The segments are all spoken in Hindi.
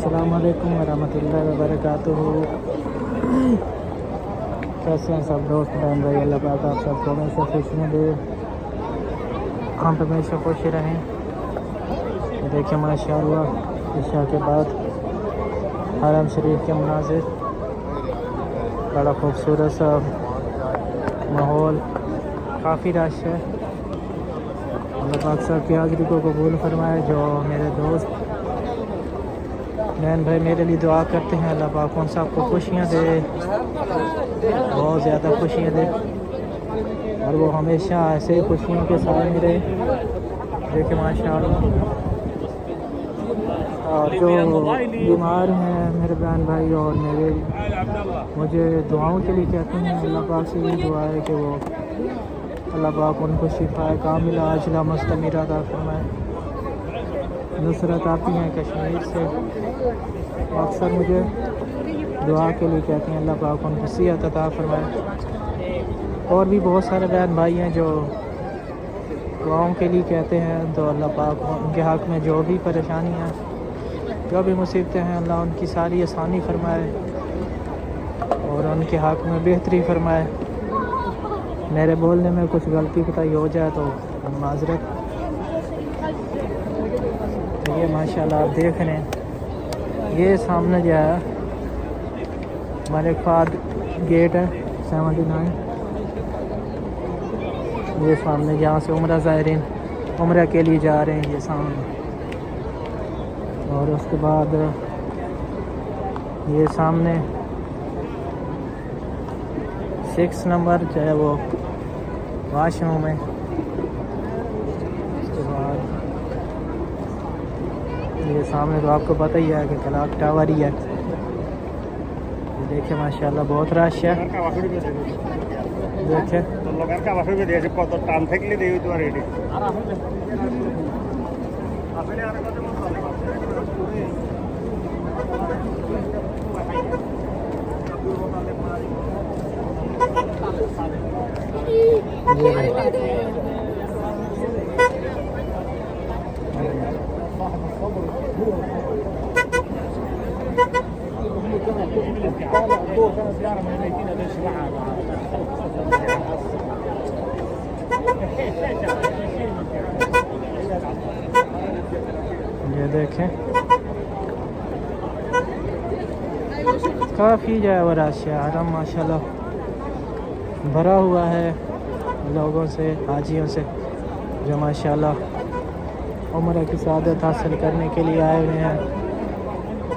अस्सलाम वालेकुम वरहमतुल्लाहि वबरकातुहू। कैसे हैं सब दोस्त बहन भाई? अल्लाह पाक आप सबको हमेशा खुशियाँ दे, हम हमेशा खुश रहें। देखिए माशाअल्लाह इशा के बाद हरम शरीफ के मनाज़िर, बड़ा खूबसूरत सा माहौल, काफ़ी रश है। अल्लाह पाक सब की हाज़िरी को कबूल फरमाए। जो मेरे दोस्त बहन भाई मेरे लिए दुआ करते हैं, अल्लाह पाक उन सबको खुशियाँ दे, बहुत ज़्यादा खुशियाँ दे, और वो हमेशा ऐसे खुशियों के साथ में रहे। देखिए माशाअल्लाह। और जो बीमार हैं मेरे बहन भाई और मेरे मुझे दुआओं के लिए कहते हैं, अल्लाह पाक से ये दुआ है कि वो अल्लाह पाक उनको शिफाए कामिला आजिला मुस्तमिरा अता फरमाए। नुसरत आती हैं कश्मीर से, अक्सर मुझे दुआ के लिए कहते हैं, अल्लाह पाक उनको सेहत अता फरमाए। और भी बहुत सारे बहन भाई हैं जो दुआओं के लिए कहते हैं, तो अल्लाह पाक उनके हक़ में जो भी परेशानियाँ, जो भी मुसीबतें हैं, अल्लाह उनकी सारी आसानी फरमाए और उनके हक़ में बेहतरी फरमाए। मेरे बोलने में कुछ गलती कोताही हो जाए तो माज़रत। तो ये माशाल्लाह आप देख रहे हैं, ये सामने जो है मलिक फ़हद गेट है 79, ये सामने जहाँ से उम्रा ज़ायरीन उम्रा के लिए जा रहे हैं, ये सामने। और उसके बाद ये सामने 6 नंबर जो है वो वाशरूम है। उसके बाद ये सामने तो आपको पता ही है कि क्लॉक टावर ही है। ये देखिए माशाल्लाह बहुत रश है। देखिए ये देखें काफ़ी जो है वो रश है। हरम माशाल्लाह भरा हुआ है लोगों से, हाजियों से, जो माशाल्लाह उम्र की सआदत हासिल करने के लिए आए हुए हैं।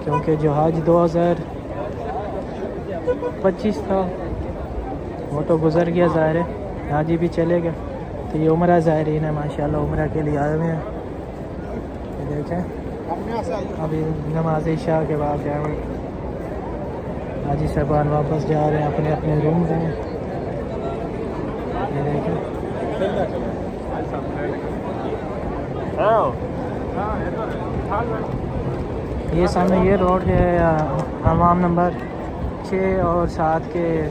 क्योंकि जो हज 2025 था वो तो गुज़र गया, ज़ाहिर है हाजी भी चले गए, तो ये उम्रा ज़ायरीन है माशाल्लाह उम्रा के लिए आए हुए हैं। देखें अभी नमाज इशा के बाद जो है हाजी साहबान वापस जा रहे हैं अपने अपने रूम में। ये देखें ये सामने ये रोड है हमाम नंबर 6 और 7 के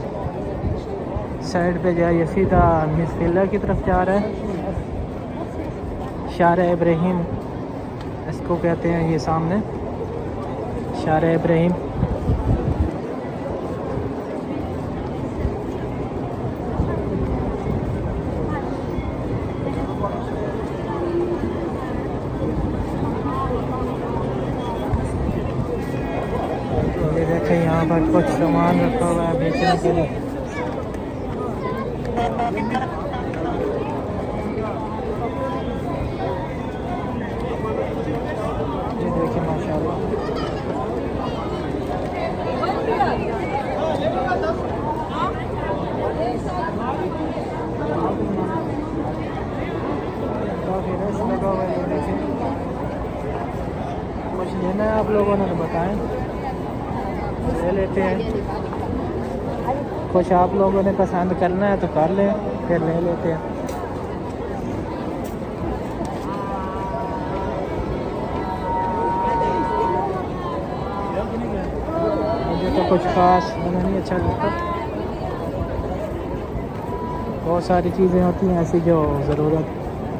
साइड पे जो है ये सीधा मिसफिल्ला की तरफ जा रहा है। शार इब्राहिम इसको कहते हैं, ये सामने शार इब्राहिम। ये देखें यहाँ पर कुछ सामान रखा हुआ है बेचने के लिए। ये देखिए माशाल्लाह काफ़ी रश लगा हुआ है। ये देखिए कुछ लेना है आप लोगों ने तो बताएं, ले लेते हैं। कुछ आप लोगों ने पसंद करना है तो कर लें, फिर ले लेते हैं। मुझे तो कुछ ख़ास हमें नहीं अच्छा लगता। बहुत सारी चीज़ें होती हैं ऐसी जो ज़रूरत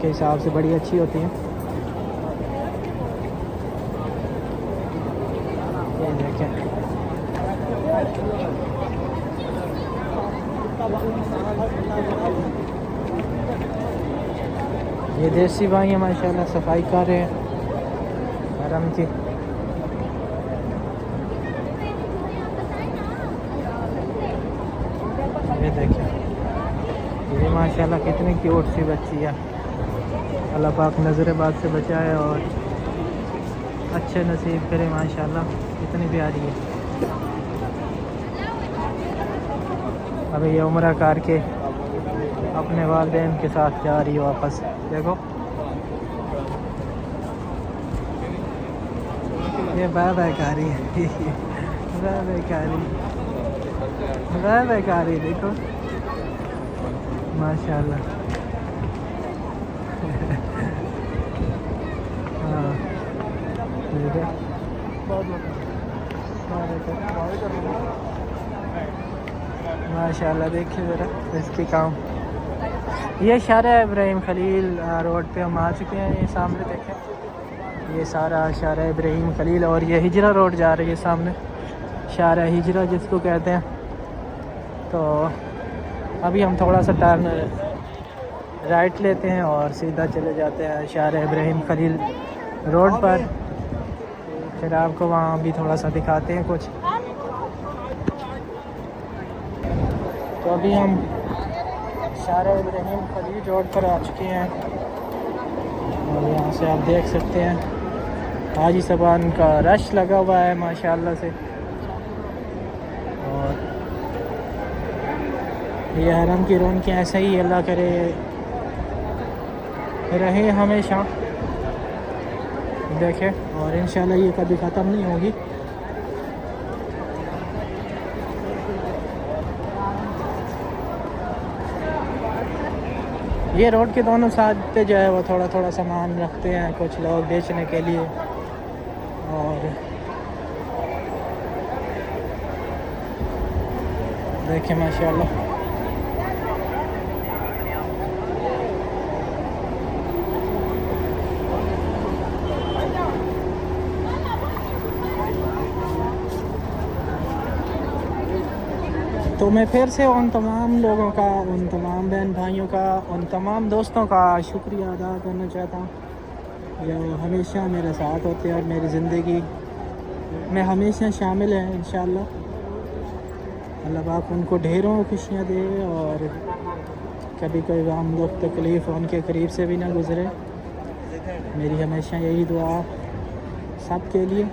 के हिसाब से बड़ी अच्छी होती हैं। देखें ये देसी भाई हैं माशाल्लाह, सफाई कर रहे हैं हरम की। ये देखें, ये माशाल्लाह कितनी क्यूट सी बच्ची है। अल्लाह पाक नज़र-ए-बद से बचाए और अच्छे नसीब करे माशाल्लाह, कितनी प्यारी है। अभी ये उम्रा करके अपने वालिदैन के साथ जा रही है वापस। देखो ये बाय बाय कर रही है बाय बाय कर रही, बाय बाय कर रही, देखो माशाल्लाह। हाँ ठीक है, माशाल्लाह। देखिए ज़रा इसके काम। ये शारा इब्राहिम खलील रोड पे हम आ चुके हैं। ये सामने देखें, ये सारा शारा इब्राहिम खलील और ये हिजरा रोड जा रही है सामने, शारा हिजरा जिसको कहते हैं। तो अभी हम थोड़ा सा टर्न राइट लेते हैं और सीधा चले जाते हैं शारा इब्राहिम खलील रोड पर। फिर आपको वहाँ भी थोड़ा सा दिखाते हैं कुछ। तो अभी हम शारा इब्राहिम खलील रोड पर आ चुके हैं और यहाँ से आप देख सकते हैं हाजी साहबान का रश लगा हुआ है माशाल्लाह से। और ये हरम की रौनकें ऐसे ही अल्लाह करे रहे हमेशा, देखें। और इंशाल्लाह ये कभी ख़त्म नहीं होगी। ये रोड के दोनों साइड पे जो है वो थोड़ा थोड़ा सामान रखते हैं कुछ लोग बेचने के लिए। और देखें माशाल्लाह, तो मैं फिर से उन तमाम लोगों का, उन तमाम बहन भाइयों का, उन तमाम दोस्तों का शुक्रिया अदा करना चाहता हूँ जो हमेशा मेरे साथ होते हैं और मेरी ज़िंदगी में हमेशा शामिल हैं। इंशाअल्लाह अल्लाह पाक उनको ढेरों खुशियाँ दे और कभी कोई गम दुख तकलीफ़ उनके करीब से भी ना गुज़रे। मेरी हमेशा यही दुआ सब के लिए।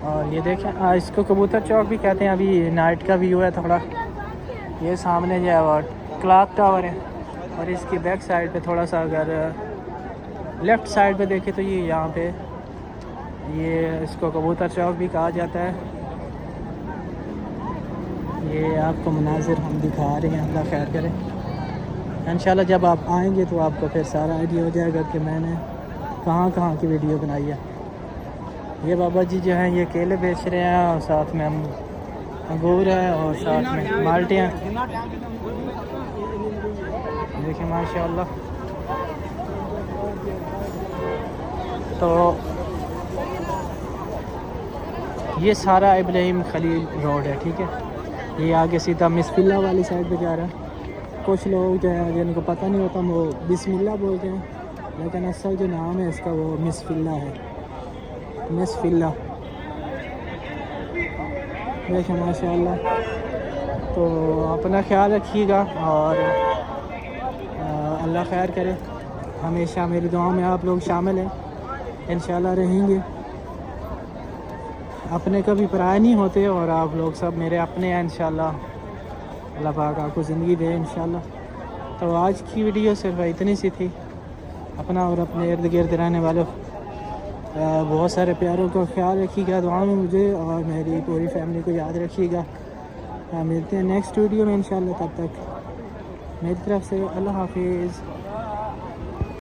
और ये देखें, इसको कबूतर चौक भी कहते हैं। अभी नाइट का व्यू है थोड़ा। ये सामने जो है वो क्लॉक टावर है और इसकी बैक साइड पे थोड़ा सा अगर लेफ़्ट साइड पे देखें तो ये यहाँ पे ये इसको कबूतर चौक भी कहा जाता है। ये आपको मनाजिर हम दिखा रहे हैं, अल्लाह खैर करे। इंशाल्लाह जब आप आएंगे तो आपको फिर सारा आइडिया हो जाएगा कि मैंने कहाँ कहाँ की वीडियो बनाई है। ये बाबा जी जो हैं ये केले बेच रहे हैं और साथ में अंगूर है और साथ में माल्टे हैं। देखिए माशाल्लाह। तो ये सारा इब्राहिम खलील रोड है, ठीक है। ये आगे सीधा मिसफिल्ला वाली साइड पे जा रहा है। कुछ लोग जो है जिनको पता नहीं होता वो बिस्मिल्लाह बोलते हैं, लेकिन असल जो नाम है इसका वो मिसफिल्ला है, मिसफिल्ला। देखिए माशाल्लाह। तो अपना ख्याल रखिएगा और अल्लाह खैर करे। हमेशा मेरी दुआओं में आप लोग शामिल हैं, इंशाल्लाह रहेंगे। अपने कभी पराए नहीं होते और आप लोग सब मेरे अपने हैं इंशाल्लाह। अल्लाह पाक आपको ज़िंदगी दे इंशाल्लाह। तो आज की वीडियो सिर्फ इतनी सी थी। अपना और अपने इर्द गिर्द रहने वालों बहुत सारे प्यारों का ख्याल रखिएगा दुआ में मुझे और मेरी पूरी फैमिली को याद रखिएगा। मिलते हैं नेक्स्ट वीडियो में इंशाल्लाह। तब तक मेरी तरफ से अल्लाह हाफिज़।